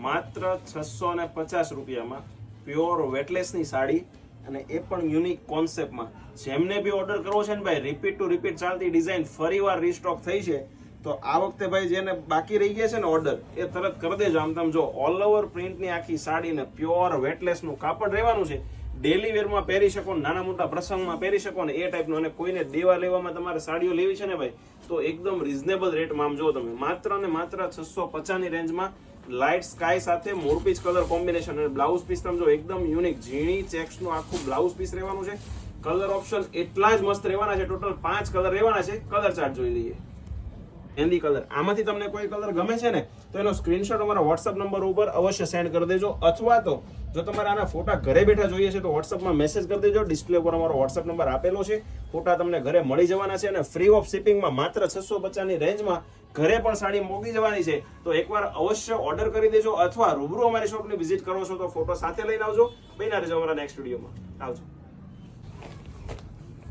માત્ર 650 રૂપિયામાં પ્યોર વેટલેસની સાડી, અને એ પણ યુનિક કોન્સેપ્ટમાં. જેમને બી ઓર્ડર કરવો છે ને ભાઈ, રિપીટ ટુ રિપીટ ચાલતી ડિઝાઇન ફરીવાર રીસ્ટોક થઈ છે, તો આ વખતે ભાઈ જેને બાકી રહી ગયા છે ને ઓર્ડર, એ તરત કરી દેજો. આમ તમે જો ઓલ ઓવર પ્રિન્ટની આખી સાડી ને પ્યોર વેટલેસનું કાપડ રહેવાનું છે. ડેલી વેરમાં પહેરી શકો, નાના મોટા પ્રસંગમાં પહેરી શકો ને એ ટાઈપનું. અને કોઈને દેવા લેવામાં તમારે સાડીઓ લેવી છે ને ભાઈ, તો એકદમ રિઝનેબલ રેટમાં. આમ જો તમે માત્ર ને માત્ર 650 ની રેન્જમાં લાઇટ સ્કાય સાથે મોર પીસ કલર કોમ્બિનેશન. અને બ્લાઉઝ પીસ તમે જો એકદમ યુનિક ઝીણી ચેક્સનું આખું બ્લાઉઝ પીસ રહેવાનું છે. કલર ઓપ્શન એટલા જ મસ્ત રહેવાના છે. ટોટલ 5 કલર રહેવાના છે. કલર ચાર્ટ જોઈ લઈએ. મહેંદી કલર, આમાંથી તમને કોઈ કલર ગમે છે ને તો એનો સ્ક્રીનશોટ અમારા વોટ્સઅપ નંબર ઉપર અવશ્ય સેન્ડ કરી દેજો. અથવા તો જો તમારે આના ફોટા ઘરે બેઠા જોઈએ છે તો વોટ્સઅપમાં મેસેજ કરી દેજો. ડિસ્પ્લે પર અમારો વોટ્સઅપ નંબર આપેલો છે. ફોટા તમને ઘરે મળી જવાના છે અને ફ્રી ઓફ શિપિંગમાં માત્ર 650 ની રેન્જમાં ઘરે પણ સાડી મોકલી જવાની છે. તો એકવાર અવશ્ય ઓર્ડર કરી દેજો, અથવા રૂબરૂ અમારી શોપની વિઝિટ કરો છો તો ફોટો સાથે લઈને આવજો. બન્યા રહેજો અમારા નેક્સ્ટ વિડીયોમાં. આવજો.